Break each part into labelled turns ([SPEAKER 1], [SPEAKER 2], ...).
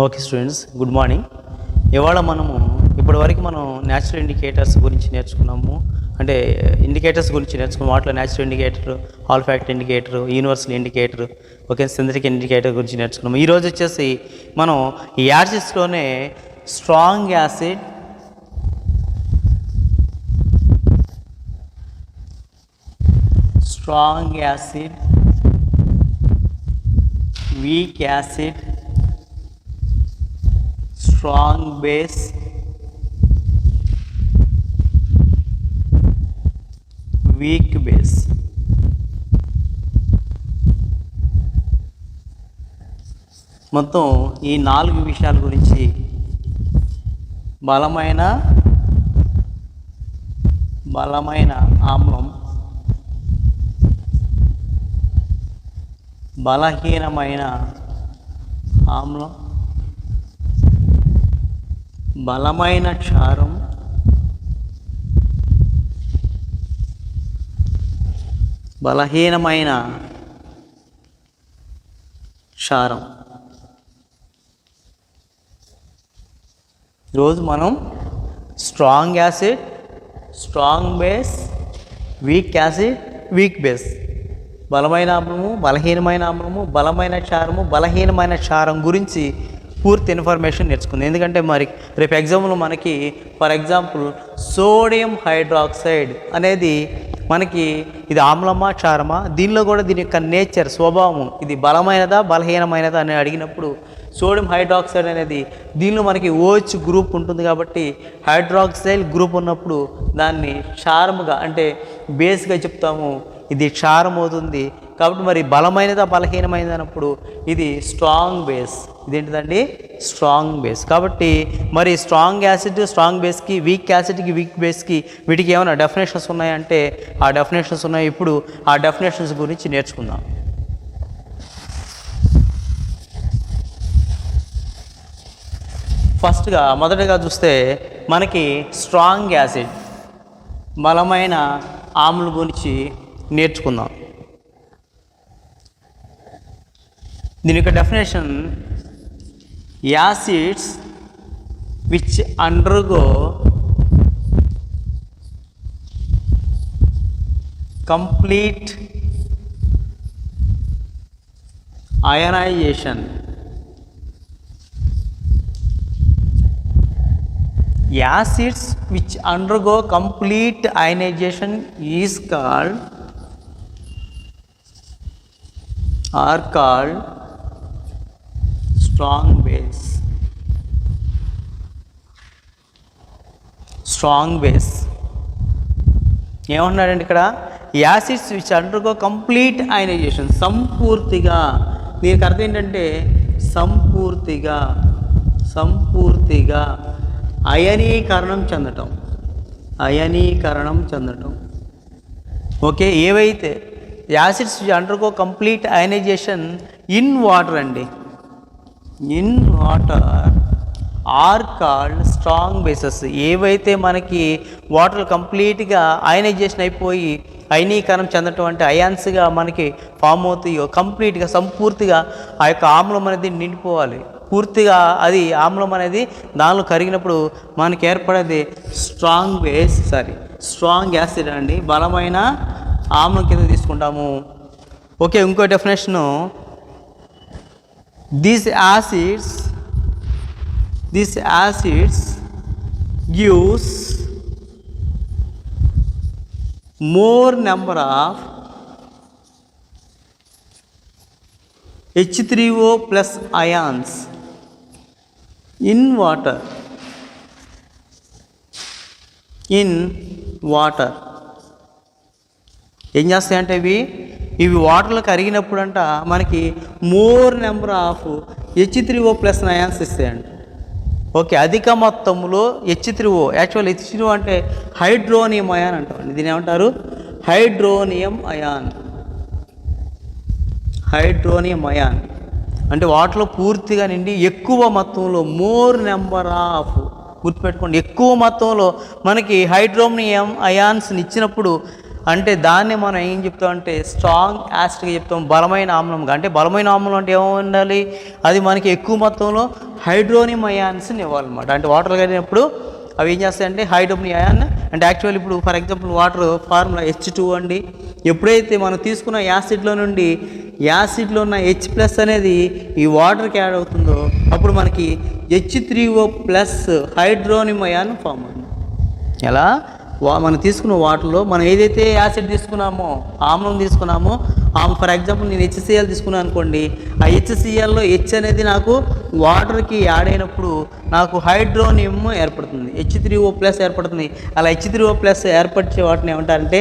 [SPEAKER 1] Okay students, good morning. ఇవాళ ఇప్పటివరకు మనం న్యాచురల్ ఇండికేటర్స్ గురించి నేర్చుకున్నాము. అంటే ఇండికేటర్స్ గురించి నేర్చుకున్నాం. వాటిలో natural indicator, olfactory indicator, universal indicator, okay, synthetic indicator గురించి నేర్చుకున్నాము. ఈరోజు వచ్చేసి మనం ఈ యాసిడ్స్లోనే strong acid, weak acid, strong base, weak base, మొత్తం ఈ 4 విషయాల గురించి బలమైన ఆమ్లం, బలహీనమైన ఆమ్లం, బలమైన క్షారం, బలహీనమైన క్షారం. ఈరోజు మనం strong acid, strong base, weak acid, weak base, బలమైన ఆమ్లము, బలహీనమైన ఆమ్లము, బలమైన క్షారము, బలహీనమైన క్షారం గురించి పూర్తి ఇన్ఫర్మేషన్ నేర్చుకుంది. ఎందుకంటే మరి రేపు ఎగ్జామ్లో మనకి ఫర్ ఎగ్జాంపుల్ సోడియం హైడ్రాక్సైడ్ అనేది మనకి ఇది ఆమ్లమా క్షారమా, దీనిలో కూడా దీని యొక్క నేచర్, స్వభావం, ఇది బలమైనదా బలహీనమైనదా అని అడిగినప్పుడు సోడియం హైడ్రాక్సైడ్ అనేది దీనిలో మనకి OH గ్రూప్ ఉంటుంది కాబట్టి హైడ్రాక్సైల్ గ్రూప్ ఉన్నప్పుడు దాన్ని క్షారముగా అంటే బేస్గా చెప్తాము, ఇది క్షారం అవుతుంది. కాబట్టి మరి బలమైనదా బలహీనమైనది అన్నప్పుడు ఇది స్ట్రాంగ్ బేస్. ఇదేంటిదండి? Strong base. కాబట్టి మరి స్ట్రాంగ్ యాసిడ్ స్ట్రాంగ్ బేస్కి, వీక్ యాసిడ్కి వీక్ బేస్కి వీటికి ఏమైనా డెఫినేషన్స్ ఉన్నాయంటే ఆ డెఫినేషన్స్ ఉన్నాయి. ఇప్పుడు ఆ డెఫినేషన్స్ గురించి నేర్చుకుందాం. మొదటగా చూస్తే మనకి స్ట్రాంగ్ యాసిడ్, బలమైన ఆమ్లం గురించి నేర్చుకుందాం. దీని యొక్క definition: acids which undergo complete ionization, acids which undergo complete ionization are called strong base. ఏమన్నాడండి ఇక్కడ? Acids which undergo complete ionization, సంపూర్తిగా. దీనికి అర్థం ఏంటంటే సంపూర్తిగా అయనీకరణం చెందటం. ఓకే, ఏవైతే acids undergo complete ionization in water are called strong bases. ఏవైతే మనకి వాటర్ కంప్లీట్గా అయనైజేషన్ అయిపోయి అయనీకరణం చెందటం అంటే అయాన్స్గా మనకి ఫామ్ అవుతాయో, కంప్లీట్గా సంపూర్తిగా ఆ యొక్క ఆమ్లం అనేది నిండిపోవాలి. పూర్తిగా అది ఆమ్లం అనేది దానిలో కరిగినప్పుడు మనకి ఏర్పడేది స్ట్రాంగ్ యాసిడ్ అండి, బలమైన ఆమ్లం కింద తీసుకుంటాము. ఓకే, ఇంకో definition: these acids gives more number of H3O plus ions in water. ఏం చేస్తాయంటే ఇవి వాటర్లో కరిగినప్పుడు అంట మనకి more number of H3O plus ions ఇస్తాయండి. ఓకే, అధిక మొత్తంలో H3O. యాక్చువల్ H3O అంటే హైడ్రోనియం అయాన్ అంటామండి. దీని ఏమంటారు? హైడ్రోనియం అయాన్ అంటే వాటర్లో పూర్తిగా నిండి ఎక్కువ మొత్తంలో, మోర్ నెంబర్ ఆఫ్, గుర్తుపెట్టుకోండి, ఎక్కువ మొత్తంలో మనకి హైడ్రోనియం అయాన్స్ని ఇచ్చినప్పుడు అంటే దాన్ని మనం ఏం చెప్తాం అంటే స్ట్రాంగ్ యాసిడ్గా చెప్తాం, బలమైన ఆమ్లంగా. అంటే బలమైన ఆమ్లం అంటే ఏమో ఉండాలి, అది మనకి ఎక్కువ మొత్తంలో హైడ్రోనియం అయాన్స్ని ఇవ్వాలన్నమాట. అంటే వాటర్ కలిగినప్పుడు అవి ఏం చేస్తాయంటే హైడ్రోనియం అయాన్, అంటే యాక్చువల్ ఇప్పుడు for example water formula H2 అండి. ఎప్పుడైతే మనం తీసుకున్న యాసిడ్లో నుండి యాసిడ్లో ఉన్న H+ అనేది ఈ వాటర్కి యాడ్ అవుతుందో అప్పుడు మనకి H3O+ హైడ్రోనియం అయాన్ ఫామ్ అవుతుంది. ఎలా మనం తీసుకున్న వాటర్లో మనం ఏదైతే యాసిడ్ తీసుకున్నామో, ఆమ్లం తీసుకున్నామో, ఫర్ ఎగ్జాంపుల్ నేను HCl తీసుకున్నాను అనుకోండి, ఆ HClలో H అనేది నాకు వాటర్కి యాడ్ అయినప్పుడు నాకు హైడ్రోనియం ఏర్పడుతుంది, H3O+ ఏర్పడుతుంది. అలా H3O+ ఏర్పరిచే వాటిని ఏమంటారంటే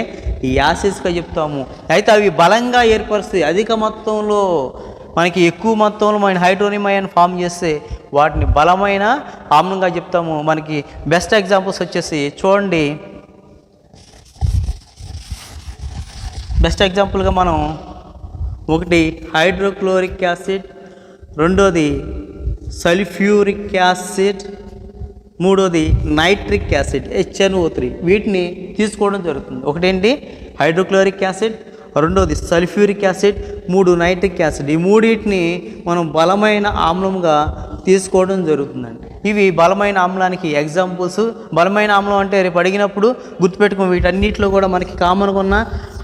[SPEAKER 1] ఈ యాసిడ్స్గా చెప్తాము. అయితే అవి బలంగా ఏర్పరుస్తాయి, అధిక మొత్తంలో మనకి ఎక్కువ మొత్తంలో మన హైడ్రోనియం అయాన్ ఫామ్ చేస్తే వాటిని బలమైన ఆమ్లంగా చెప్తాము. మనకి బెస్ట్ ఎగ్జాంపుల్స్ వచ్చేసి చూడండి, బెస్ట్ ఎగ్జాంపుల్గా మనం ఒకటి హైడ్రోక్లోరిక్ యాసిడ్, రెండోది సల్ఫ్యూరిక్ యాసిడ్, మూడోది నైట్రిక్ యాసిడ్ HNO3 వీటిని తీసుకోవడం జరుగుతుంది. ఒకటేంటి హైడ్రోక్లోరిక్ యాసిడ్, రెండోది సల్ఫ్యూరిక్ యాసిడ్, మూడు నైట్రిక్ యాసిడ్. ఈ మూడింటిని మనం బలమైన ఆమ్లంగా తీసుకోవడం జరుగుతుందండి. ఇవి బలమైన ఆమ్లానికి ఎగ్జాంపుల్స్. బలమైన ఆమ్లం అంటే రేపు అడిగినప్పుడు గుర్తుపెట్టుకోండి, వీటన్నిటిలో కూడా మనకి కామన్గా ఉన్న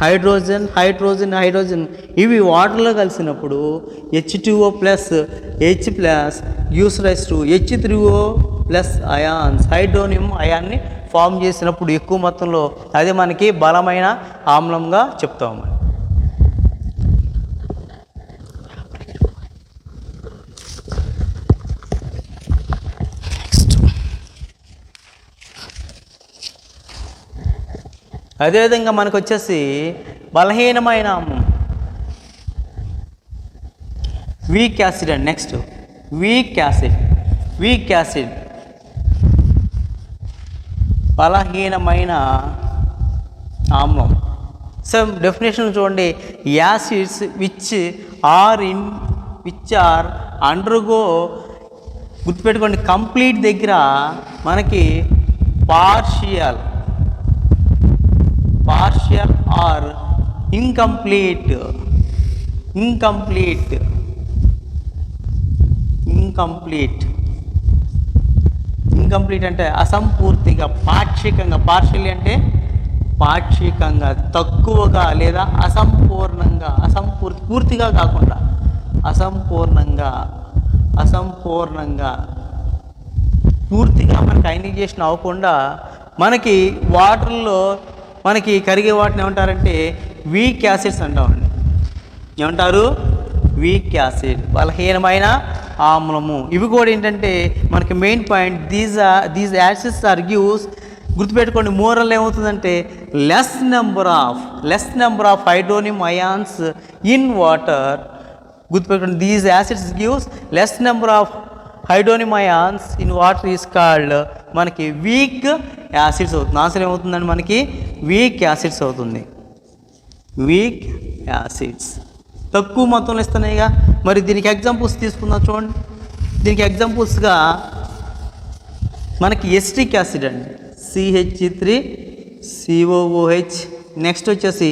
[SPEAKER 1] హైడ్రోజన్ హైడ్రోజన్ హైడ్రోజన్ ఇవి వాటర్లో కలిసినప్పుడు H2O+ H+ gives rise to H3O+ ions, hydronium అయాన్ని ఫామ్ చేసినప్పుడు ఎక్కువ మొత్తంలో అదే మనకి బలమైన ఆమ్లంగా చెప్తాము. అదేవిధంగా మనకు వచ్చేసి బలహీనమైన ఆమ్లం వీక్ యాసిడ్ అండి. నెక్స్ట్ వీక్ యాసిడ్ బలహీనమైన ఆమ్లం. సో డెఫినేషన్ చూడండి, యాసిడ్స్ విచ్ ఆర్ అండర్గో, గుర్తుపెట్టుకోండి కంప్లీట్ దగ్గర మనకి పార్షియల్ ఆర్ ఇన్కంప్లీట్ అంటే అసంపూర్తిగా, పాక్షికంగా, పార్షియల్ అంటే పాక్షికంగా, తక్కువగా లేదా అసంపూర్ణంగా, పూర్తిగా కాకుండా అసంపూర్ణంగా పూర్తిగా మనకి అయనైజేషన్ అవ్వకుండా మనకి వాటర్లో మనకి కరిగే వాటిని ఏమంటారంటే వీక్ యాసిడ్స్ అంటామండి. ఏమంటారు? వీక్ యాసిడ్, బలహీనమైన ఆమ్లము. ఇవి కూడా ఏంటంటే మనకి main point, these acids are gives, గుర్తుపెట్టుకోండి మోరల్ ఏమవుతుందంటే less number of hydronium ions in water. గుర్తుపెట్టుకోండి these acids gives less number of hydronium ions in water is called మనకి వీక్ యాసిడ్స్ అవుతుంది. ఆన్సర్ ఏమవుతుందండి మనకి వీక్ యాసిడ్స్ అవుతుంది. Weak acids తక్కువ మొత్తంలో ఇస్తున్నాయిగా. మరి దీనికి ఎగ్జాంపుల్స్ తీసుకుందాం చూడండి. దీనికి ఎగ్జాంపుల్స్గా మనకి ఎసిటిక్ యాసిడ్ అండి, CH3COOH. నెక్స్ట్ వచ్చేసి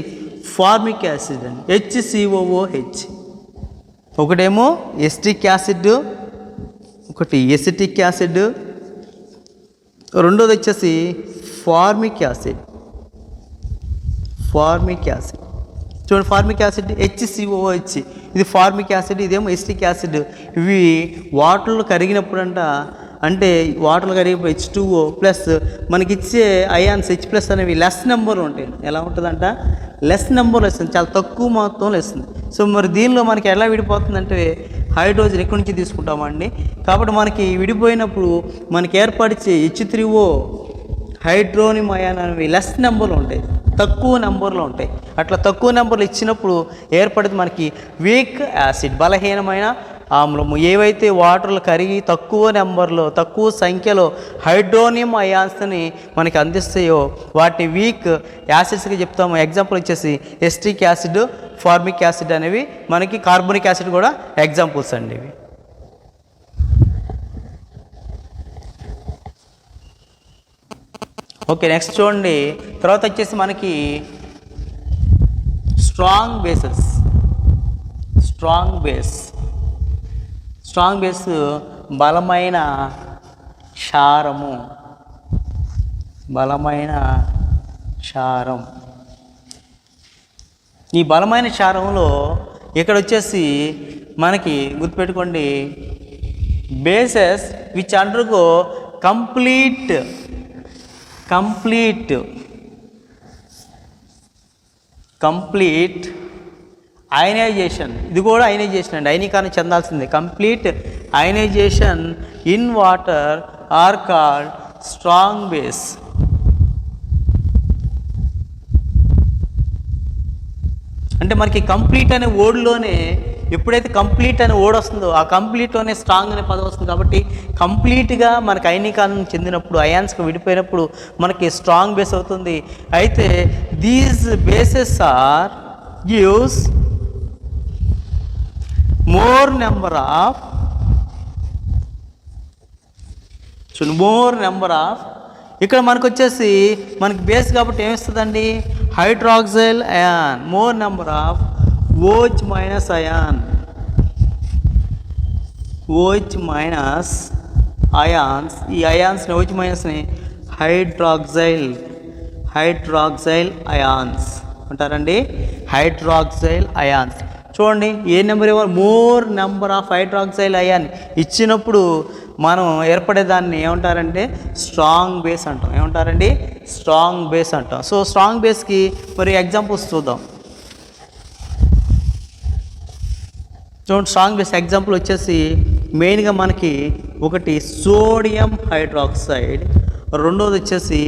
[SPEAKER 1] ఫార్మిక్ యాసిడ్ అండి, HCOOH. ఒకటేమో ఎసిటిక్ యాసిడ్, ఒకటి ఎసిటిక్ యాసిడ్, రెండోది వచ్చేసి ఫార్మిక్ యాసిడ్. చూడండి ఫార్మిక్ యాసిడ్ HCOOH, ఇది ఫార్మిక్ యాసిడ్, ఇదేమో ఎసిటిక్ యాసిడ్. ఇవి వాటర్లో కరిగినప్పుడు అంటే వాటర్లో కరిగిపోయి H2O ప్లస్ మనకి ఇచ్చే అయాన్స్ H+ అనేవి లెస్ నెంబర్లో ఉంటాయి. ఎలా ఉంటుందంట? లెస్ నెంబర్లో వస్తుంది, చాలా తక్కువ మొత్తంలో వస్తుంది. సో మరి దీనిలో మనకి ఎలా విడిపోతుందంటే హైడ్రోజన్ ఎక్కడి నుంచి తీసుకుంటామండి. కాబట్టి మనకి విడిపోయినప్పుడు మనకి ఏర్పరిచే H3O హైడ్రోనియం అయాన్ అనేవి లెస్ నెంబర్లో ఉంటాయి, తక్కువ నెంబర్లో ఉంటాయి. అట్లా తక్కువ నెంబర్లు ఇచ్చినప్పుడు ఏర్పడేది మనకి వీక్ యాసిడ్, బలహీనమైన ఆమ్లము. ఏవైతే వాటర్లు కరిగి తక్కువ నెంబర్లో, తక్కువ సంఖ్యలో హైడ్రోనియం అయాన్స్ని మనకి అందిస్తాయో వాటిని వీక్ యాసిడ్స్గా చెప్తాము. ఎగ్జాంపుల్ వచ్చేసి ఎసిటిక్ యాసిడ్, ఫార్మిక్ యాసిడ్ అనేవి మనకి, కార్బోనిక్ యాసిడ్ కూడా ఎగ్జాంపుల్స్ అండి ఇవి. ఓకే నెక్స్ట్ చూడండి. తర్వాత వచ్చేసి మనకి strong bases, strong base, strong base బలమైన క్షారము, బలమైన క్షారం. ఈ బలమైన క్షారంలో ఇక్కడ వచ్చేసి మనకి గుర్తుపెట్టుకోండి, bases which undergo complete ionization. ఇది కూడా అయనైజేషన్ అండి, అయనీకరణ చెందాల్సిందే. Complete ionization in water are called strong base. అంటే మనకి కంప్లీట్ అనే వర్డ్లోనే ఎప్పుడైతే కంప్లీట్ అనే వర్డ్ వస్తుందో ఆ కంప్లీట్లోనే స్ట్రాంగ్ అనే పదం వస్తుంది. కాబట్టి కంప్లీట్గా మనకి అయనీకరణం చెందినప్పుడు, అయాన్స్గా విడిపోయినప్పుడు మనకి స్ట్రాంగ్ బేస్ అవుతుంది. అయితే these bases are gives more number of ఇక్కడ మనకు వచ్చేసి మనకి బేస్ కాబట్టి ఏమిస్తుందండి, hydroxyl ion, more number of OH minus ion, OH minus ions. ఈ అయాన్స్ని OH మైనస్ని హైడ్రాక్సైల్ అయాన్స్ అంటారండి, హైడ్రాక్సైల్ అయాన్స్. చూడండి ఏ నెంబర్ ఇవ్వాలి, more number of hydroxyl ion ఇచ్చినప్పుడు మనం ఏర్పడేదాన్ని ఏమంటారంటే స్ట్రాంగ్ బేస్ అంటాం. ఏమంటారండి, స్ట్రాంగ్ బేస్ అంటాం. సో స్ట్రాంగ్ బేస్కి మరి ఎగ్జాంపుల్స్ చూద్దాం. చూడండి, స్ట్రాంగ్ బేస్ ఎగ్జాంపుల్ వచ్చేసి మెయిన్గా మనకి ఒకటి సోడియం హైడ్రాక్సైడ్, రెండోది వచ్చేసి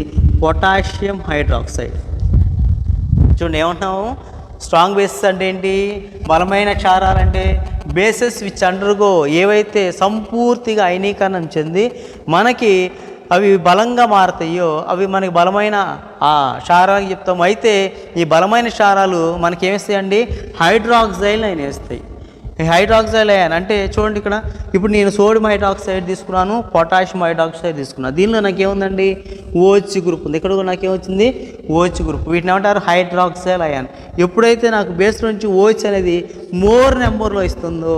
[SPEAKER 1] పొటాషియం హైడ్రాక్సైడ్. చూడండి ఏమంటున్నాము, స్ట్రాంగ్ బేసెస్ అంటే ఏంటి, బలమైన క్షారాలంటే బేసెస్ విచ్ అండర్గో, ఏవైతే సంపూర్తిగా అయనీకరణం చెంది మనకి అవి బలంగా మారుతాయో అవి మనకి బలమైన క్షారాలు చెప్తాము. అయితే ఈ బలమైన క్షారాలు మనకి ఏమిస్తాయండి, హైడ్రాక్సైల్ అని వేస్తాయి. హైడ్రాక్సైల్ అయాన్ అంటే చూడండి, ఇక్కడ ఇప్పుడు నేను సోడియం హైడ్రాక్సైడ్ తీసుకున్నాను, పొటాషియం హైడ్రాక్సైడ్ తీసుకున్నాను. దీనిలో నాకేముందండి, OH గ్రూప్ ఉంది. ఇక్కడ కూడా నాకేమొచ్చింది, OH గ్రూప్. వీటిని ఏమంటారు, హైడ్రాక్సైల్ అయాన్. ఎప్పుడైతే నాకు బేస్ నుంచి OH అనేది మోర్ నెంబర్లో ఇస్తుందో,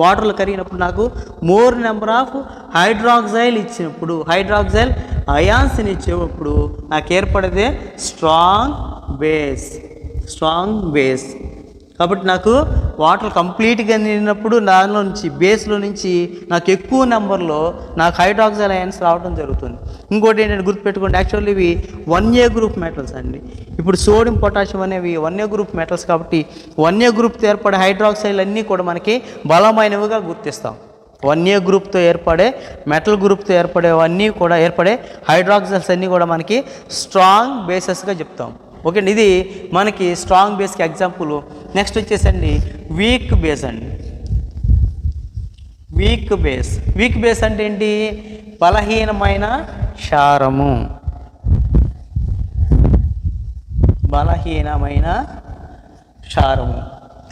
[SPEAKER 1] వాటర్లో కరిగినప్పుడు నాకు మోర్ నెంబర్ ఆఫ్ హైడ్రాక్సైల్ ఇచ్చినప్పుడు, హైడ్రాక్సైల్ అయాన్స్ని ఇచ్చేటప్పుడు నాకు ఏర్పడేదే స్ట్రాంగ్ బేస్. కాబట్టి నాకు వాటర్ కంప్లీట్గా నిండినప్పుడు దానిలో నుంచి బేస్లో నుంచి నాకు ఎక్కువ నెంబర్లో నాకు హైడ్రాక్సైల్ అయాన్స్ రావడం జరుగుతుంది. ఇంకోటి ఏంటంటే గుర్తుపెట్టుకోండి, యాక్చువల్లీ ఇవి 1A గ్రూప్ మెటల్స్ అండి. ఇప్పుడు సోడియం పొటాషియం అనేవి 1A గ్రూప్ మెటల్స్ కాబట్టి 1A గ్రూప్తో ఏర్పడే హైడ్రాక్సైల్ అన్నీ కూడా మనకి బలమైనవిగా గుర్తిస్తాం. 1A గ్రూప్తో ఏర్పడే మెటల్ గ్రూప్తో ఏర్పడేవన్నీ కూడా ఏర్పడే హైడ్రాక్సైల్స్ అన్నీ కూడా మనకి స్ట్రాంగ్ బేసెస్గా చెప్తాం. ఓకే అండి, ఇది మనకి స్ట్రాంగ్ బేస్కి ఎగ్జాంపుల్. నెక్స్ట్ వచ్చేసండి వీక్ బేస్ అండి. వీక్ బేస్ అంటే ఏంటి, బలహీనమైన క్షారము,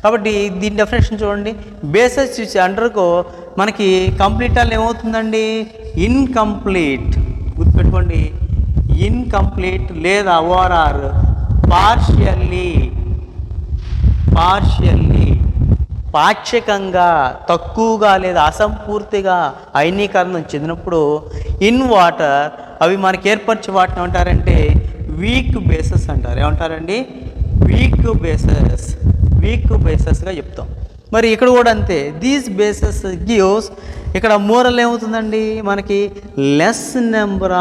[SPEAKER 1] కాబట్టి దీని డెఫినేషన్ చూడండి, బేసెస్ అండర్కో మనకి కంప్లీట్ అలా ఏమవుతుందండి, ఇన్కంప్లీట్. గుర్తుపెట్టుకోండి, ఇన్కంప్లీట్ లేదా ఓఆర్ఆర్ పార్షియల్లీ పాక్షికంగా, తక్కువగా లేదా అసంపూర్తిగా అయనీకరణం చెందినప్పుడు ఇన్ వాటర్ అవి మనకి ఏర్పరిచే వాటిని ఏమంటారంటే వీక్ బేసెస్ అంటారు. ఏమంటారండి, వీక్ బేసెస్గా చెప్తాం. మరి ఇక్కడ కూడా అంతే, దీస్ బేసెస్ గివ్స్, ఇక్కడ మోరల్ ఏమవుతుందండి మనకి less number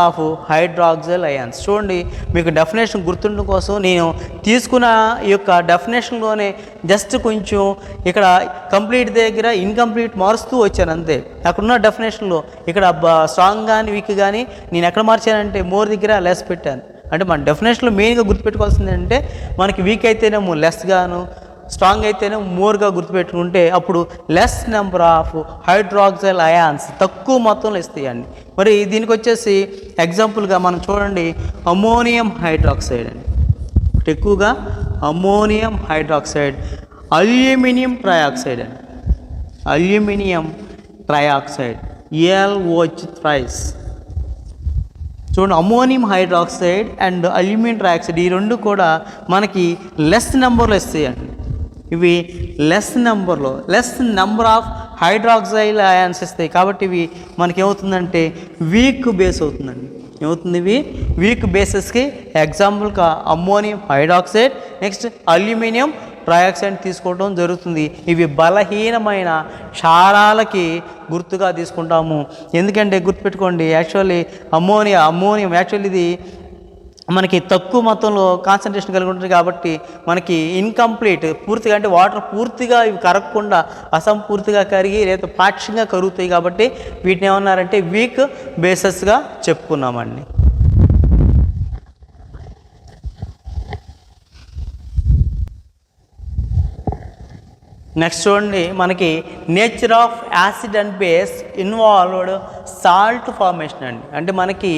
[SPEAKER 1] of hydroxyl ions. చూడండి, మీకు డెఫినేషన్ గుర్తుండడం కోసం నేను తీసుకున్న ఈ యొక్క డెఫినేషన్లోనే జస్ట్ కొంచెం ఇక్కడ కంప్లీట్ దగ్గర ఇన్కంప్లీట్ మారుస్తూ వచ్చాను అంతే. అక్కడున్న డెఫినేషన్లో ఇక్కడ స్ట్రాంగ్ కానీ వీక్ కానీ నేను ఎక్కడ మార్చానంటే మోర్ దగ్గర లెస్ పెట్టాను. అంటే మన డెఫినేషన్లో మెయిన్గా గుర్తుపెట్టుకోవాల్సింది ఏంటంటే మనకి వీక్ అయితేనేమో లెస్ గాను, స్ట్రాంగ్ అయితేనే మోర్గా గుర్తుపెట్టుకుంటే అప్పుడు less number of hydroxyl ions తక్కువ మొత్తంలో ఇస్తాయండి. మరి దీనికి వచ్చేసి ఎగ్జాంపుల్గా మనం చూడండి అమోనియం హైడ్రాక్సైడ్ అండి, ఎక్కువగా అమోనియం హైడ్రాక్సైడ్, అల్యూమినియం ట్రయాక్సైడ్ అండి, అల్యూమినియం ట్రయాక్సైడ్, LOH థ్రైస్, చూడండి, ammonium hydroxide and aluminium trioxide ఈ రెండు కూడా మనకి లెస్ నెంబర్లో వస్తాయండి. ఇవి less number of hydroxyl ions ఇస్తాయి. కాబట్టి ఇవి మనకి ఏమవుతుందంటే వీక్ బేస్ అవుతుందండి. ఏమవుతుంది? ఇవి వీక్ బేసెస్కి ఎగ్జాంపుల్గా ammonium hydroxide, next aluminium trioxide తీసుకోవడం జరుగుతుంది. ఇవి బలహీనమైన క్షారాలకి గుర్తుగా తీసుకుంటాము. ఎందుకంటే గుర్తుపెట్టుకోండి, యాక్చువల్లీ అమ్మోనియం యాక్చువల్లీ ఇది మనకి తక్కువ మొత్తంలో కాన్సన్ట్రేషన్ కలిగి ఉంటుంది కాబట్టి మనకి ఇన్కంప్లీట్ పూర్తిగా అంటే వాటర్ పూర్తిగా ఇవి కరగకుండా అసంపూర్తిగా కరిగి లేదా పాక్షికంగా కరుగుతాయి. కాబట్టి వీటిని ఏమన్నారంటే వీక్ బేసెస్గా చెప్పుకున్నామండి. నెక్స్ట్ చూడండి, మనకి nature of acid and base involved salt formation అండి. అంటే మనకి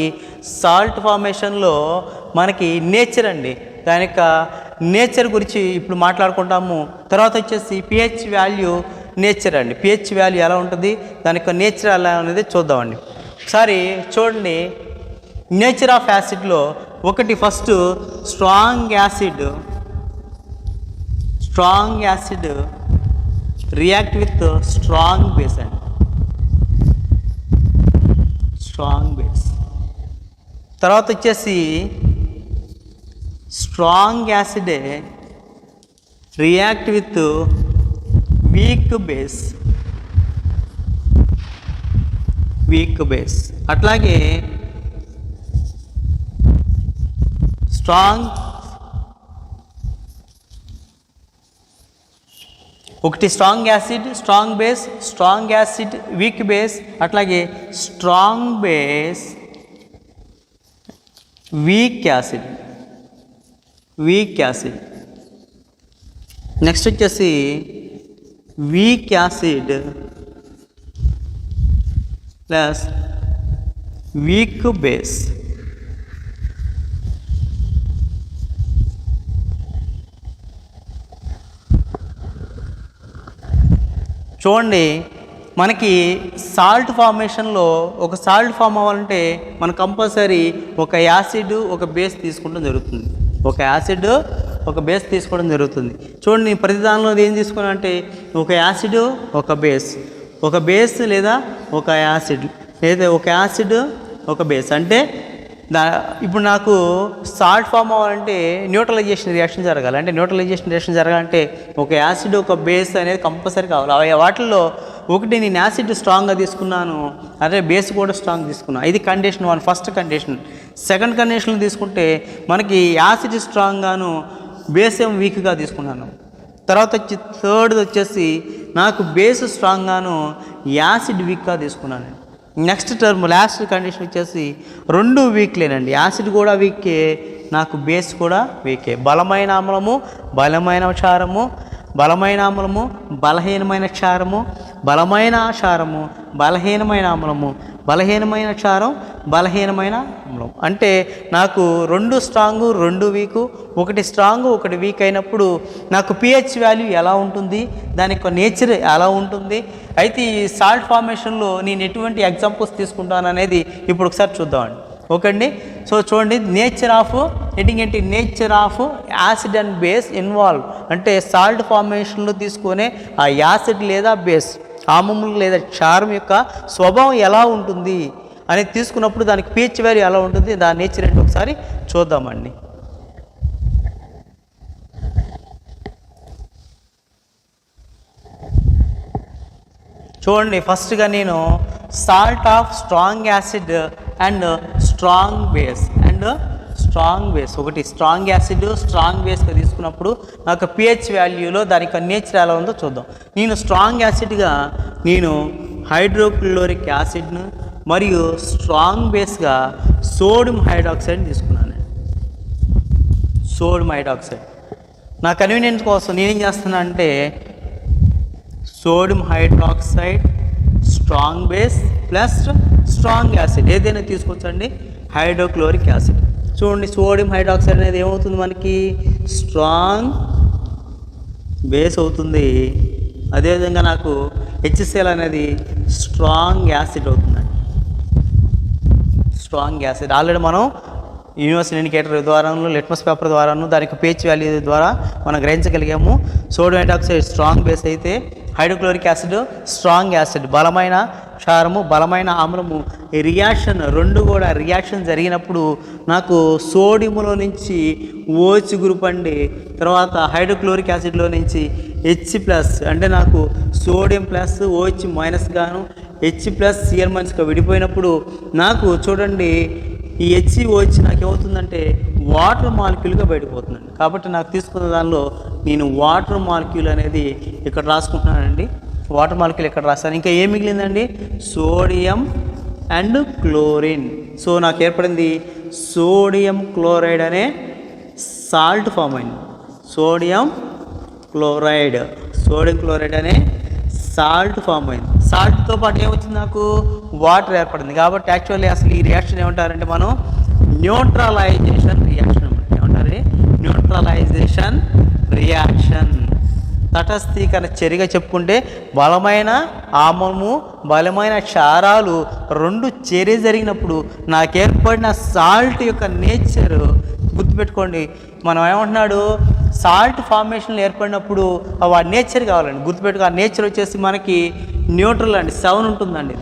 [SPEAKER 1] సాల్ట్ ఫార్మేషన్లో మనకి నేచర్ అండి, దాని యొక్క నేచర్ గురించి ఇప్పుడు మాట్లాడుకుంటాము. తర్వాత వచ్చేసి పిహెచ్ వాల్యూ నేచర్ అండి. పిహెచ్ వాల్యూ ఎలా ఉంటుంది, దాని యొక్క నేచర్ ఎలా అనేది చూద్దామండి. ఒకసారి చూడండి, నేచర్ ఆఫ్ యాసిడ్లో ఒకటి first strong acid react with strong base అండి. స్ట్రాంగ్ బేస్ తర్వాత వచ్చేసి స్ట్రాంగ్ యాసిడే రియాక్ట్ విత్ వీక్ బేస్. అట్లాగే ఒకటి స్ట్రాంగ్ యాసిడ్ వీక్ బేస్, అట్లాగే strong base weak acid. Next వచ్చేసి weak acid plus weak base. చూడండి, మనకి సాల్ట్ ఫార్మేషన్లో ఒక సాల్ట్ ఫామ్ అవ్వాలంటే మనం కంపల్సరీ ఒక యాసిడ్ ఒక బేస్ తీసుకోవడం జరుగుతుంది. చూడండి, ప్రతి దానిలో ఏం తీసుకున్నా అంటే ఒక యాసిడ్ ఒక బేస్ లేదా ఒక యాసిడ్ లేదా ఒక యాసిడ్ ఒక బేస్. అంటే ఇప్పుడు నాకు సాల్ట్ ఫామ్ అవ్వాలంటే న్యూట్రలైజేషన్ రియాక్షన్ జరగాలంటే ఒక యాసిడ్ ఒక బేస్ అనేది కంపల్సరీ కావాలి. వాటిల్లో ఒకటి నేను యాసిడ్ స్ట్రాంగ్గా తీసుకున్నాను, అదే బేస్ కూడా స్ట్రాంగ్ తీసుకున్నాను. ఇది condition 1, first condition. Second condition తీసుకుంటే మనకి యాసిడ్ స్ట్రాంగ్గాను బేస్ ఏం వీక్గా తీసుకున్నాను. తర్వాత వచ్చి థర్డ్ వచ్చేసి నాకు బేస్ స్ట్రాంగ్గాను యాసిడ్ వీక్గా తీసుకున్నాను. నెక్స్ట్ లాస్ట్ కండిషన్ వచ్చేసి రెండు వీక్లేనండి, యాసిడ్ కూడా వీకే, నాకు బేస్ కూడా వీకే. బలమైన ఆమ్లము బలహీనమైన క్షారము, బలమైన క్షారము బలమైన ఆమ్లము, బలహీనమైన క్షారం బలహీనమైన ఆమ్లం. అంటే నాకు రెండు స్ట్రాంగు రెండు వీకు, ఒకటి స్ట్రాంగు ఒకటి వీక్ అయినప్పుడు నాకు పిహెచ్ వాల్యూ ఎలా ఉంటుంది, దాని యొక్క నేచర్ ఎలా ఉంటుంది. అయితే ఈ సాల్ట్ ఫార్మేషన్లో నేను ఎటువంటి ఎగ్జాంపుల్స్ తీసుకుంటాను అనేది ఇప్పుడు ఒకసారి చూద్దామండి. ఓకే అండి. సో చూడండి, nature of acid and base involve అంటే సాల్ట్ ఫార్మేషన్లో తీసుకునే ఆ యాసిడ్ లేదా బేస్ ఆమ్లము లేదా క్షారం యొక్క స్వభావం ఎలా ఉంటుంది అనేది తీసుకున్నప్పుడు దానికి పిహెచ్ వాల్యూ ఎలా ఉంటుంది, దాని నేచర్ ఏంటి ఒకసారి చూద్దామండి. చూడండి, ఫస్ట్గా నేను salt of strong acid and strong base ఒకటి స్ట్రాంగ్ యాసిడ్ స్ట్రాంగ్ బేస్గా తీసుకున్నప్పుడు నాకు పిహెచ్ వాల్యూలో దాని యొక్క నేచర్ ఎలా ఉందో చూద్దాం. నేను స్ట్రాంగ్ యాసిడ్గా హైడ్రోక్లోరిక్ యాసిడ్ను మరియు స్ట్రాంగ్ బేస్గా సోడియం హైడ్రాక్సైడ్ తీసుకున్నాను. నా కన్వీనియన్స్ కోసం నేనేం చేస్తున్నా అంటే sodium hydroxide strong base plus strong acid ఏదైనా తీసుకోవచ్చండి, హైడ్రోక్లోరిక్ యాసిడ్. చూడండి, సోడియం హైడ్రాక్సైడ్ అనేది ఏమవుతుంది, మనకి స్ట్రాంగ్ బేస్ అవుతుంది. అదేవిధంగా నాకు HCl అనేది స్ట్రాంగ్ యాసిడ్ అవుతుందండి. Strong acid. ఆల్రెడీ మనం యూనివర్సల్ ఇండికేటర్ ద్వారాను, లిట్మస్ పేపర్ ద్వారాను, దానికి pH వాల్యూ ద్వారా మనం గ్రహించగలిగాము. సోడియం హైడ్రాక్సైడ్ స్ట్రాంగ్ బేస్ అయితే, హైడ్రోక్లోరిక్ యాసిడ్ స్ట్రాంగ్ యాసిడ్, బలమైన క్షారము, బలమైన ఆమ్లము. ఈ రియాక్షన్ రెండు కూడా రియాక్షన్ జరిగినప్పుడు నాకు సోడియంలో నుంచి OH గ్రూప్ అండి, తర్వాత హైడ్రోక్లోరిక్ యాసిడ్లో నుంచి H+ అంటే నాకు సోడియం ప్లస్ OH మైనస్ గాను H+Cl- విడిపోయినప్పుడు నాకు చూడండి ఈ HCOH నాకు ఏమవుతుందంటే వాటర్ మాలిక్యూల్గా బయటపోతుందండి. కాబట్టి నాకు తీసుకున్న దానిలో నేను వాటర్ మాలిక్యూల్ అనేది ఇక్కడ రాసుకుంటున్నానండి. వాటర్ మాలిక్యూల్ ఇక్కడ రాస్తాను. ఇంకా ఏం మిగిలిందండి? Sodium and chlorine. సో నాకు ఏర్పడింది సోడియం క్లోరైడ్ అనే సాల్ట్ ఫామ్ అయింది. సోడియం క్లోరైడ్ అనే సాల్ట్ ఫామ్ అయింది. సాల్ట్తో పాటు ఏమొచ్చింది? నాకు వాటర్ ఏర్పడింది. కాబట్టి యాక్చువల్లీ అసలు ఈ రియాక్షన్ ఏమంటారంటే మనం న్యూట్రలైజేషన్ రియాక్షన్ ఏమంటారు? Neutralization reaction. తటస్థీకరణ చర్యగా చెప్పుకుంటే బలమైన ఆమ్లము, బలమైన క్షారాలు రెండు చర్య జరిగినప్పుడు నాకు ఏర్పడిన సాల్ట్ యొక్క నేచర్ గుర్తుపెట్టుకోండి. మనం ఏమంటున్నాడు? సాల్ట్ ఫార్మేషన్లు ఏర్పడినప్పుడు ఆ నేచర్ కావాలండి. గుర్తుపెట్టుకో, ఆ నేచర్ వచ్చేసి మనకి న్యూట్రల్ అండి, 7 ఉంటుందండి.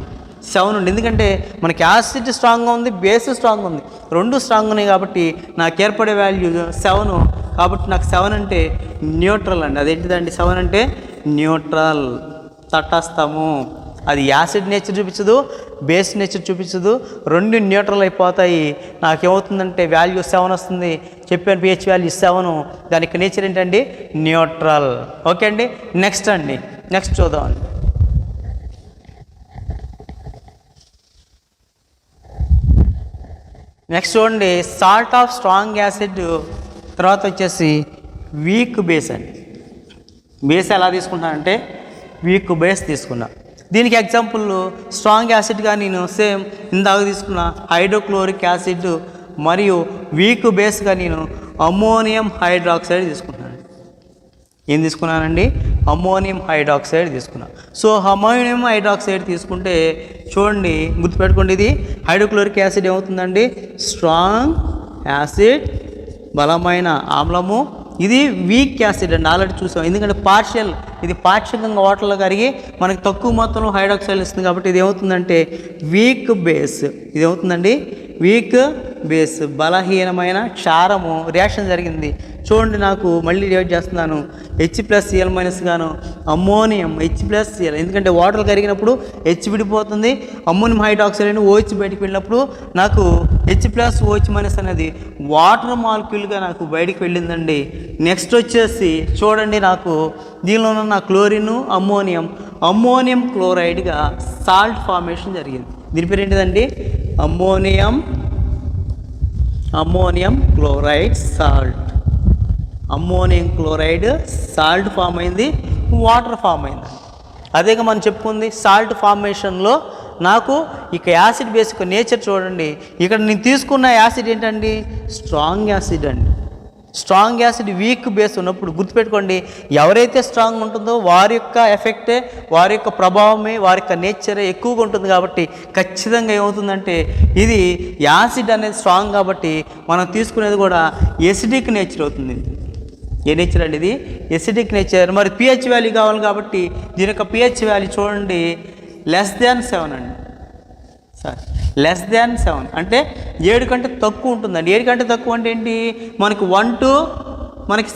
[SPEAKER 1] 7 ఉంది. ఎందుకంటే మనకి యాసిడ్ స్ట్రాంగ్గా ఉంది, బేస్ స్ట్రాంగ్ ఉంది, రెండు స్ట్రాంగ్ ఉన్నాయి. కాబట్టి నాకు ఏర్పడే వాల్యూ 7. కాబట్టి నాకు 7 అంటే న్యూట్రల్ అండి. అదేంటిదండి 7 అంటే? న్యూట్రల్, తటస్థము. అది యాసిడ్ నేచర్ చూపించదు, బేస్ నేచర్ చూపించదు, రెండు న్యూట్రల్ అయిపోతాయి. నాకేమవుతుందంటే వాల్యూ 7 వస్తుంది. చెప్పాను pH వాల్యూ 7. దానికి నేచర్ ఏంటండి? న్యూట్రల్. ఓకే అండి. నెక్స్ట్ చూద్దామండి. నెక్స్ట్ చూడండి, సాల్ట్ ఆఫ్ స్ట్రాంగ్ యాసిడ్ తర్వాత వచ్చేసి వీక్ బేస్ అండి. బేస్ ఎలా తీసుకుంటానంటే వీక్ బేస్ తీసుకున్నా. దీనికి ఎగ్జాంపుల్ స్ట్రాంగ్ యాసిడ్గా నేను సేమ్ ఇందాక తీసుకున్న హైడ్రోక్లోరిక్ యాసిడ్ మరియు వీక్ బేస్గా నేను అమ్మోనియం హైడ్రాక్సైడ్ తీసుకున్నాను. ఏం తీసుకున్నానండి? అమ్మోనియం హైడ్రాక్సైడ్ తీసుకున్నాను. సో అమ్మోనియం హైడ్రాక్సైడ్ తీసుకుంటే చూడండి, గుర్తుపెట్టుకోండి, ఇది హైడ్రోక్లోరిక్ యాసిడ్ ఏమవుతుందండి? స్ట్రాంగ్ యాసిడ్, బలమైన ఆమ్లము. ఇది వీక్ యాసిడ్ అండి, ఆల్రెడీ చూసాం. ఎందుకంటే ఇది పార్షికంగా వాటర్లో కరిగి మనకి తక్కువ మొత్తంలో హైడ్రాక్సైడ్ ఇస్తుంది. కాబట్టి ఇది ఏమవుతుందంటే వీక్ బేస్. ఇది ఏమవుతుందండి? వీక్ బేస్, బలహీనమైన క్షారము రియాక్షన్ జరిగింది. చూడండి, నాకు మళ్ళీ డివైడ్ చేస్తున్నాను. H+Cl- గాను అమ్మోనియం H+Cl, ఎందుకంటే వాటర్ కరిగినప్పుడు H విడిపోతుంది, అమ్మోనియం హైడ్రాక్సైడ్ అని OH బయటికి వెళ్ళినప్పుడు నాకు H+OH- అనేది వాటర్ మాలిక్యూల్గా నాకు బయటికి వెళ్ళిందండి. నెక్స్ట్ వచ్చేసి చూడండి, నాకు దీనిలో ఉన్న క్లోరిన్, అమ్మోనియం క్లోరైడ్గా సాల్ట్ ఫార్మేషన్ జరిగింది. దీని పేరు ఏంటిదండి? Ammonium chloride salt. Ammonium chloride salt form అయింది, వాటర్ ఫామ్ అయింది. అదేగా మనం చెప్పుకుంది సాల్ట్ ఫార్మేషన్లో నాకు ఇక యాసిడ్ బేసిక్ నేచర్ చూడండి. ఇక్కడ నేను తీసుకున్న యాసిడ్ ఏంటండి? స్ట్రాంగ్ యాసిడ్ అండి. స్ట్రాంగ్ యాసిడ్ వీక్ బేస్ ఉన్నప్పుడు గుర్తుపెట్టుకోండి, ఎవరైతే స్ట్రాంగ్ ఉంటుందో వారి యొక్క ఎఫెక్టే, వారి యొక్క ప్రభావమే, వారి యొక్క నేచరే ఎక్కువగా ఉంటుంది. కాబట్టి ఖచ్చితంగా ఏమవుతుందంటే ఇది యాసిడ్ అనేది స్ట్రాంగ్ కాబట్టి మనం తీసుకునేది కూడా ఎసిడిక్ నేచర్ అవుతుంది. ఏ నేచర్ అండి? ఇది ఎసిడిక్ నేచర్. మరి pH వాల్యూ కావాలి కాబట్టి దీని యొక్క pH వాల్యూ చూడండి <7 అండి. <7 అంటే 7 కంటే తక్కువ ఉంటుందండి. 7 కంటే తక్కువ అంటే ఏంటి? మనకి 1 to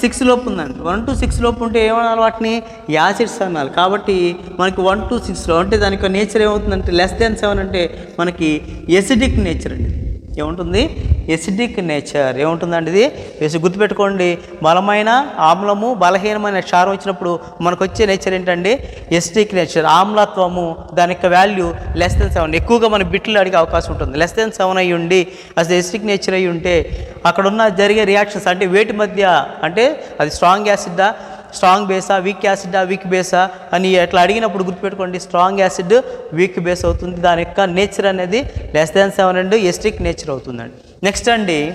[SPEAKER 1] 6 లోపు ఉందండి. 1 to 6 లోపు ఉంటే ఏమనాలి? వాటిని యాసిడ్స్ అనాలి. కాబట్టి మనకి 1 to 6 అంటే దాని యొక్క నేచర్ ఏమవుతుందంటే <7 అంటే మనకి ఎసిడిక్ నేచర్ అండి. ఏముంటుంది? Acidic nature. ఏముంటుందండి ఇది? వేసి గుర్తుపెట్టుకోండి, బలమైన ఆమ్లము, బలహీనమైన క్షారం వచ్చినప్పుడు మనకు వచ్చే నేచర్ ఏంటండి? Acidic nature. ఆమ్లత్వము, దాని యొక్క వాల్యూ <7. ఎక్కువగా మన బిట్లు అడిగే అవకాశం ఉంటుంది. <7 అయ్యి ఉండి అసలు ఎసిడిక్ నేచర్ అయ్యి ఉంటే అక్కడ ఉన్న జరిగే రియాక్షన్స్ అంటే వేటి మధ్య అంటే అది స్ట్రాంగ్ యాసిడ్డా, స్ట్రాంగ్ బేసా, వీక్ యాసిడ్డా, వీక్ బేసా అని అట్లా అడిగినప్పుడు గుర్తుపెట్టుకోండి, స్ట్రాంగ్ యాసిడ్ వీక్ బేస్ అవుతుంది. దాని యొక్క నేచర్ అనేది <7 అండి, ఎసిడిక్ నేచర్ అవుతుందండి. నెక్స్ట్ అండి,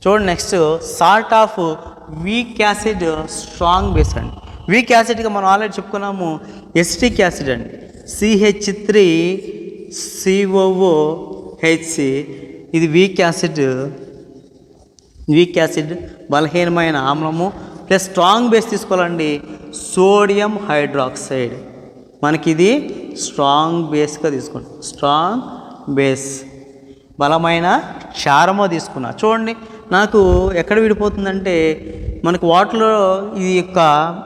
[SPEAKER 1] చూడండి next salt of week acid strong base అండి. వీక్ యాసిడ్గా మనం ఆల్రెడీ చెప్పుకున్నాము ఎసిటిక్ యాసిడ్ అండి. CH3COOH ఇది వీక్ యాసిడ్ బలహీనమైన ఆమ్లము ప్లస్ స్ట్రాంగ్ బేస్ తీసుకోవాలండి సోడియం హైడ్రాక్సైడ్. మనకి ఇది స్ట్రాంగ్ బేస్గా తీసుకుంటాం. స్ట్రాంగ్ బేస్ బలమైన క్షారము తీసుకున్నా. చూడండి నాకు ఎక్కడ విడిపోతుందంటే మనకు వాటర్లో ఈ యొక్క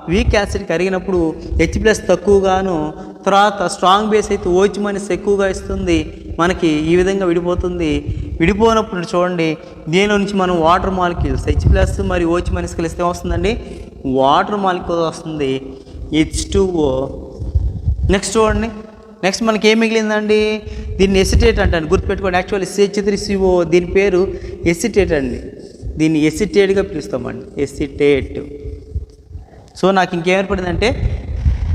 [SPEAKER 1] వీక్ యాసిడ్ కరిగినప్పుడు H+ తక్కువగాను తర్వాత స్ట్రాంగ్ బేస్ అయితే OH- ఎక్కువగా ఇస్తుంది. మనకి ఈ విధంగా విడిపోతుంది. విడిపోయినప్పుడు చూడండి దీనిలో నుంచి మనం వాటర్ మాలిక్యూల్స్ H+ మరియు OH- కలిస్తే ఏమొస్తుందండి వాటర్ మాలిక్యూల్ వస్తుంది H2O. నెక్స్ట్ చూడండి నెక్స్ట్ మనకి ఏం మిగిలిందండి దీన్ని ఎసిటేట్ అంటాను గుర్తుపెట్టుకోండి. యాక్చువల్లీ CH3CO దీని పేరు ఎసిటేట్ అండి. దీన్ని ఎసిటేట్గా పిలుస్తామండి ఎసిటేట్. సో నాకు ఇంకేర్పడిందంటే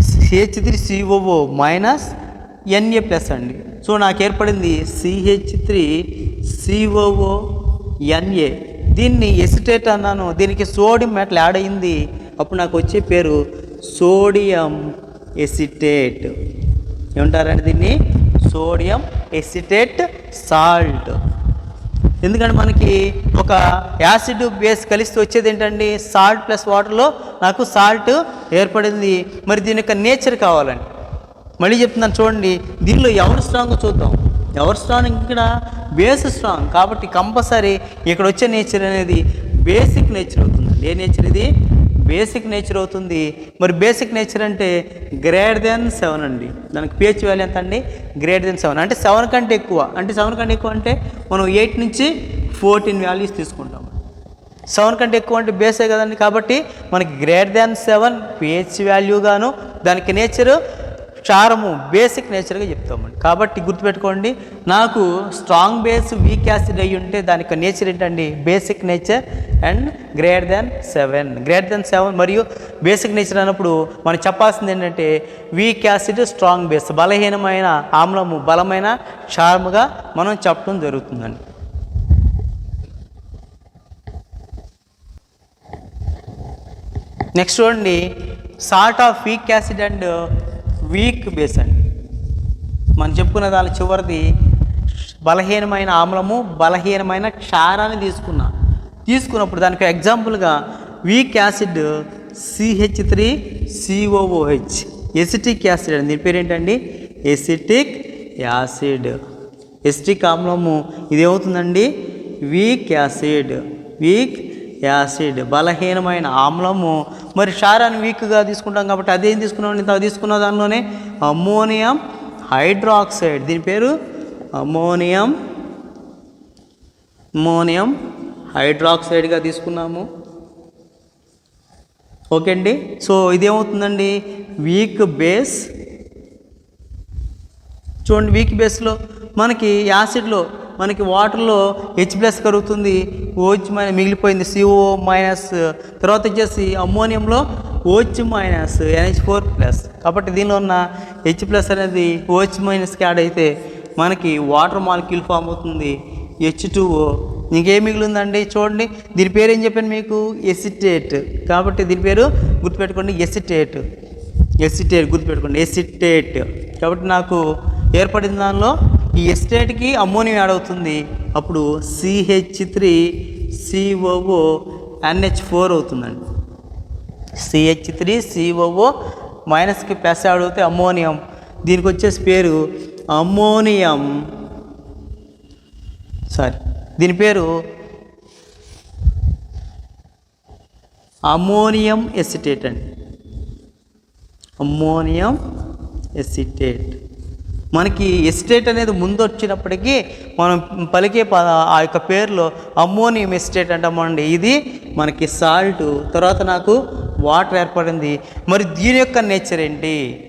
[SPEAKER 1] CH3COO -Na అండి. సో నాకు ఏర్పడింది CH3COONA. దీన్ని ఎసిటేట్ అన్నాను. దీనికి సోడియం మెటల్ యాడ్ అయింది. అప్పుడు నాకు వచ్చే పేరు సోడియం ఎసిటేట్. ఏమంటారండి దీన్ని సోడియం ఎసిటేట్ సాల్ట్. ఎందుకంటే మనకి ఒక యాసిడ్ బేస్ కలిస్తే వచ్చేది ఏంటండి సాల్ట్ ప్లస్ వాటర్లో నాకు సాల్ట్ ఏర్పడింది. మరి దీని యొక్క నేచర్ కావాలండి. మళ్ళీ చెప్తున్నాను చూడండి దీనిలో ఎవరు స్ట్రాంగ్ చూద్దాం. ఎవరు స్ట్రాంగ్ ఇక్కడ బేస్ స్ట్రాంగ్ కాబట్టి కంపల్సరీ ఇక్కడ వచ్చే నేచర్ అనేది బేసిక్ నేచర్ అవుతుందండి. ఏ నేచర్ ఇది బేసిక్ నేచర్ అవుతుంది. మరి బేసిక్ నేచర్ అంటే >7 అండి. దానికి pH వాల్యూ ఎంత అండి >7 అంటే 7 కంటే ఎక్కువ. అంటే 7 కంటే ఎక్కువ అంటే మనం 8 నుంచి 14 వాల్యూస్ తీసుకుంటాం. 7 కంటే ఎక్కువ అంటే బేసే కదండి. కాబట్టి మనకి >7 pH వాల్యూ గాను దానికి నేచరు క్షారము బేసిక్ నేచర్గా చెప్తామండి. కాబట్టి గుర్తుపెట్టుకోండి నాకు స్ట్రాంగ్ బేస్ వీక్ యాసిడ్ అయ్యి ఉంటే దానికి నేచర్ ఏంటండి బేసిక్ నేచర్ అండ్ >7 మరియు బేసిక్ నేచర్ అన్నప్పుడు మనం చెప్పాల్సింది ఏంటంటే వీక్ యాసిడ్ స్ట్రాంగ్ బేస్ బలహీనమైన ఆమ్లము బలమైన క్షారముగా మనం చెప్పడం జరుగుతుందండి. నెక్స్ట్ చూడండి salt of weak acid and weak base అండి. మనం చెప్పుకున్న దాని చివరిది బలహీనమైన ఆమ్లము బలహీనమైన క్షారాన్ని తీసుకున్నప్పుడు దానికి ఎగ్జాంపుల్గా weak acid CH3COOH acetic acid అండి. దీని పేరు ఏంటండి ఎసిటిక్ యాసిడ్. ఎసిటిక్ ఆమ్లము ఇది ఏమవుతుందండి వీక్ యాసిడ్ బలహీనమైన ఆమ్లము. మరి క్షారాన్ని వీక్గా తీసుకుంటాం కాబట్టి అదేం తీసుకున్న దానిలోనే అమ్మోనియం హైడ్రాక్సైడ్. దీని పేరు అమ్మోనియం హైడ్రాక్సైడ్గా తీసుకున్నాము. ఓకే అండి. సో ఇదేమవుతుందండి వీక్ బేస్. చూడండి వీక్ బేస్లో మనకి యాసిడ్లో మనకి వాటర్లో H+ కరుగుతుంది OH- మిగిలిపోయింది CO- తర్వాత వచ్చేసి అమ్మోనియంలో OH- NH4+. కాబట్టి దీనిలో ఉన్న H+ అనేది OH- యాడ్ అయితే మనకి వాటర్ మాలిక్యూల్ ఫామ్ అవుతుంది H2O. ఇంకేం మిగిలిందండి చూడండి దీని పేరు ఏం చెప్పాను మీకు ఎసిటేట్. కాబట్టి దీని పేరు గుర్తుపెట్టుకోండి ఎసిటేట్ గుర్తుపెట్టుకోండి ఎసిటేట్. కాబట్టి నాకు ఏర్పడిన దానిలో ఈ ఎసిటేట్కి అమ్మోనియం యాడ్ అవుతుంది. అప్పుడు CH3COO NH4 అవుతుందండి. CH3COO మైనస్కి ప్లస్ యాడ్ అవుతే అమ్మోనియం. దీనికి వచ్చేసి పేరు దీని పేరు అమ్మోనియం ఎసిటేట్ అండి. Ammonium acetate. మనకి ఎసిటేట్ అనేది ముందు వచ్చినప్పటికీ మనం పలికే ఆ యొక్క పేరులో అమ్మోనియం ఎసిటేట్ అంటామండి. ఇది మనకి సాల్ట్. తర్వాత నాకు వాటర్ ఏర్పడింది. మరి దీని యొక్క నేచర్ ఏంటి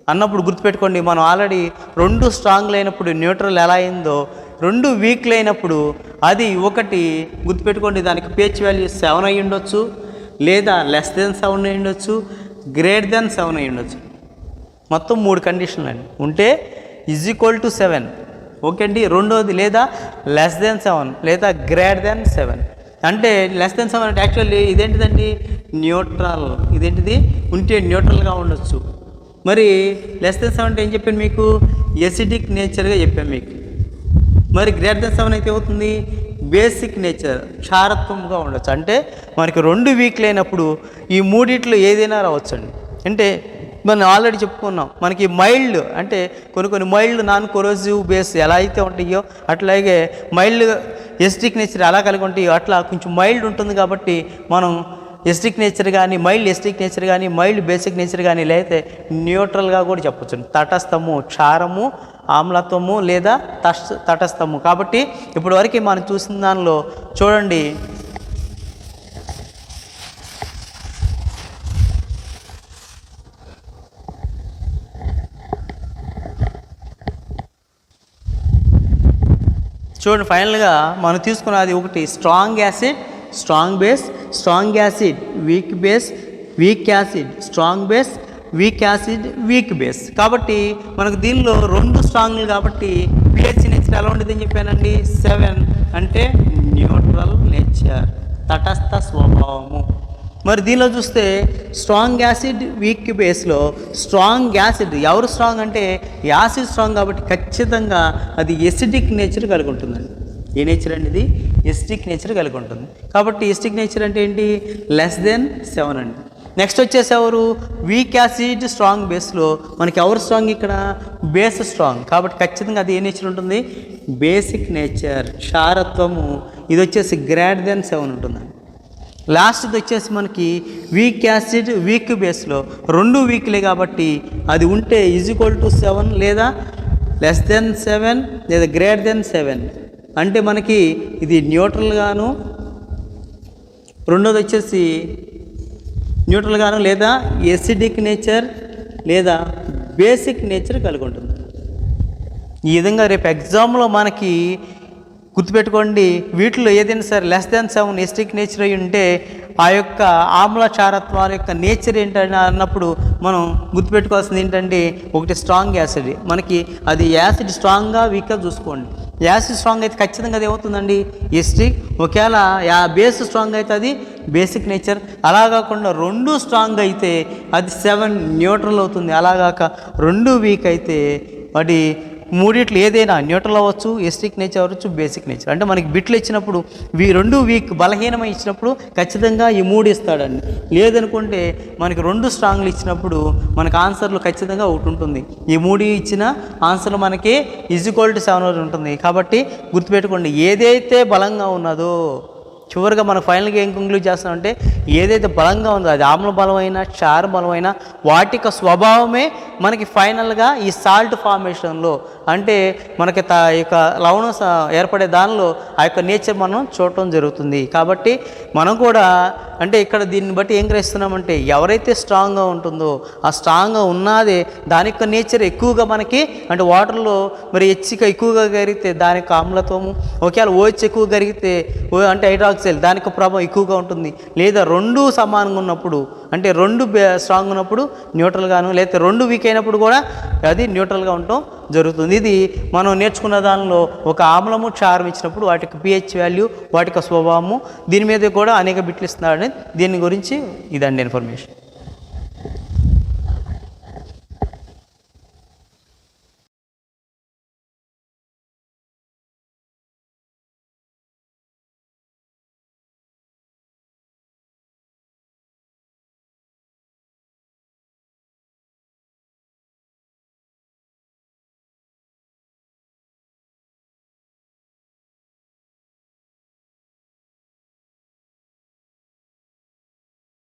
[SPEAKER 1] అన్నప్పుడు గుర్తుపెట్టుకోండి మనం ఆల్రెడీ 2 స్ట్రాంగ్ అయినప్పుడు న్యూట్రల్ ఎలా అయిందో 2 వీక్ అయినప్పుడు అది ఒకటి గుర్తుపెట్టుకోండి దానికి pH వాల్యూ 7 అయి ఉండొచ్చు లేదా <7 అయి ఉండొచ్చు >7 అయి ఉండొచ్చు. మొత్తం 3 కండిషన్లు అండి ఉంటే =7. ఓకే అండి. రెండోది లేదా <7 లేదా >7. అంటే లెస్ దెన్ 7 అంటే యాక్చువల్లీ ఇదేంటిదండి న్యూట్రల్, ఇదేంటిది ఉంటే న్యూట్రల్గా ఉండొచ్చు. మరి లెస్ దెన్ 7 అంటే ఏం చెప్పాను మీకు, ఎసిడిక్ నేచర్గా చెప్పాను మీకు. మరి గ్రేటర్ దెన్ 7 అయితే అవుతుంది బేసిక్ నేచర్, క్షారత్వంగా ఉండొచ్చు. అంటే మనకి 2 వీక్ లేనప్పుడు ఈ మూడిట్లో ఏదైనా రావచ్చండి. అంటే మనం ఆల్రెడీ చెప్పుకున్నాం, మనకి మైల్డ్ అంటే కొన్ని మైల్డ్ నాన్ కొరోసివ్ బేస్ ఎలా అయితే ఉంటాయో అట్లాగే మైల్డ్ ఎసిడిక్ నేచర్ ఎలా కలిగి ఉంటాయో అట్లా కొంచెం మైల్డ్ ఉంటుంది. కాబట్టి మనం ఎసిడిక్ నేచర్ కానీ మైల్డ్ ఎసిడిక్ నేచర్ కానీ మైల్డ్ బేసిక్ నేచర్ కానీ లేకపోతే న్యూట్రల్గా కూడా చెప్పచ్చు. తటస్థము, క్షారము, ఆమ్లత్వము లేదా తటస్థము. కాబట్టి ఇప్పటివరకు మనం చూసిన దానిలో చూడండి, ఫైనల్గా మనం తీసుకున్నది ఒకటి strong acid, strong base, strong acid, weak base, weak acid, strong base, weak acid, weak base. కాబట్టి మనకు దీనిలో 2 స్ట్రాంగ్లు కాబట్టి pH నేచర్ ఎలా ఉంటుంది అని చెప్పానండి 7 అంటే న్యూట్రల్ నేచర్, తటస్థ స్వభావము. మరి దీనిలో చూస్తే స్ట్రాంగ్ యాసిడ్, వీక్ బేస్లో స్ట్రాంగ్ యాసిడ్ ఎవరు స్ట్రాంగ్ అంటే యాసిడ్ స్ట్రాంగ్ కాబట్టి ఖచ్చితంగా అది ఎసిడిక్ నేచర్ కలిగి ఉంటుందండి. ఏ నేచర్ అండి ఇది, ఎసిడిక్ నేచర్ కలిగి ఉంటుంది. కాబట్టి ఎసిడిక్ నేచర్ అంటే ఏంటి లెస్ దెన్ 7 అండి. నెక్స్ట్ వచ్చేసి ఎవరు వీక్ యాసిడ్ స్ట్రాంగ్ బేస్లో మనకి ఎవరు స్ట్రాంగ్ ఇక్కడ బేస్ స్ట్రాంగ్ కాబట్టి ఖచ్చితంగా అది ఏ నేచర్ ఉంటుంది బేసిక్ నేచర్, క్షారత్వము. ఇది వచ్చేసి గ్రేటర్ దెన్ 7 ఉంటుందండి. లాస్ట్ది వచ్చేసి మనకి వీక్ యాసిడ్, వీక్ బేస్లో 2 వీక్లే కాబట్టి అది ఉంటే =7 లేదా లెస్ దెన్ 7 లేదా గ్రేటర్ దెన్ 7 అంటే మనకి ఇది న్యూట్రల్గాను, రెండోది వచ్చేసి న్యూట్రల్గాను లేదా ఎసిడిక్ నేచర్ లేదా బేసిక్ నేచర్ కలిగి ఉంటుంది. ఈ విధంగా రేపు ఎగ్జామ్లో మనకి గుర్తుపెట్టుకోండి, వీటిలో ఏదైనా సరే లెస్ దాన్ 7 ఎసిడిక్ నేచర్ అయి ఉంటే ఆ యొక్క ఆమ్లక్షారత్వాల యొక్క నేచర్ ఏంటని అన్నప్పుడు మనం గుర్తుపెట్టుకోవాల్సింది ఏంటంటే ఒకటి స్ట్రాంగ్ యాసిడ్, మనకి అది యాసిడ్ స్ట్రాంగ్గా వీక్గా చూసుకోండి. యాసిడ్ స్ట్రాంగ్ అయితే ఖచ్చితంగా అది ఏమవుతుందండి ఎసిడిక్, ఒకవేళ బేస్ స్ట్రాంగ్ అయితే అది బేసిక్ నేచర్. అలా కాకుండా 2 స్ట్రాంగ్ అయితే అది 7 న్యూట్రల్ అవుతుంది. అలాగాక 2 వీక్ అయితే వాటి మూడిట్లు ఏదైనా న్యూట్రల్ అవ్వచ్చు, ఎసిడిక్ నేచర్ అవ్వచ్చు, బేసిక్ నేచర్. అంటే మనకి బిట్లు ఇచ్చినప్పుడు 2 వీక్ బలహీనమై ఇచ్చినప్పుడు ఖచ్చితంగా ఈ 3 ఇస్తాడండి. లేదనుకుంటే మనకి 2 స్ట్రాంగ్లు ఇచ్చినప్పుడు మనకి ఆన్సర్లు ఖచ్చితంగా ఒకటి ఉంటుంది. ఈ 3 ఇచ్చిన ఆన్సర్లు మనకి =7 ఉంటుంది. కాబట్టి గుర్తుపెట్టుకోండి, ఏదైతే బలంగా ఉన్నదో చివరిగా మనం ఫైనల్గా ఏం కంక్లూడ్ చేస్తామంటే ఏదైతే బలంగా ఉందో అది ఆమ్ల బలమైన, క్షార బలమైన వాటి యొక్క స్వభావమే మనకి ఫైనల్గా ఈ సాల్ట్ ఫార్మేషన్లో అంటే మనకి యొక్క లవణం ఏర్పడే దానిలో ఆ యొక్క నేచర్ మనం చూడటం జరుగుతుంది. కాబట్టి మనం కూడా అంటే ఇక్కడ దీన్ని బట్టి ఏం గ్రహిస్తున్నామంటే ఎవరైతే స్ట్రాంగ్గా ఉంటుందో ఆ స్ట్రాంగ్గా ఉన్నదే దాని యొక్క నేచర్ ఎక్కువగా మనకి అంటే వాటర్లో మరి హెచ్చిక ఎక్కువగా కరిగితే దాని యొక్క ఆమ్లత్వము, ఒకవేళ OH ఎక్కువ కరిగితే అంటే హైడ్రాక్సైల్ దాని యొక్క ప్రభావం ఎక్కువగా ఉంటుంది. లేదా 2 సమానంగా ఉన్నప్పుడు అంటే 2 స్ట్రాంగ్ ఉన్నప్పుడు న్యూట్రల్గాను, లేదా 2 వీక్ అయినప్పుడు కూడా అది న్యూట్రల్గా ఉండటం జరుగుతుంది. ఇది మనం నేర్చుకున్న దానిలో ఒక ఆమ్లము, క్షారం ఇచ్చినప్పుడు వాటి యొక్క pH వాల్యూ, వాటి యొక్క స్వభావము, దీని మీద కూడా అనేక బిట్లు ఇస్తున్నారని దీని గురించి ఇదండి ఇన్ఫర్మేషన్.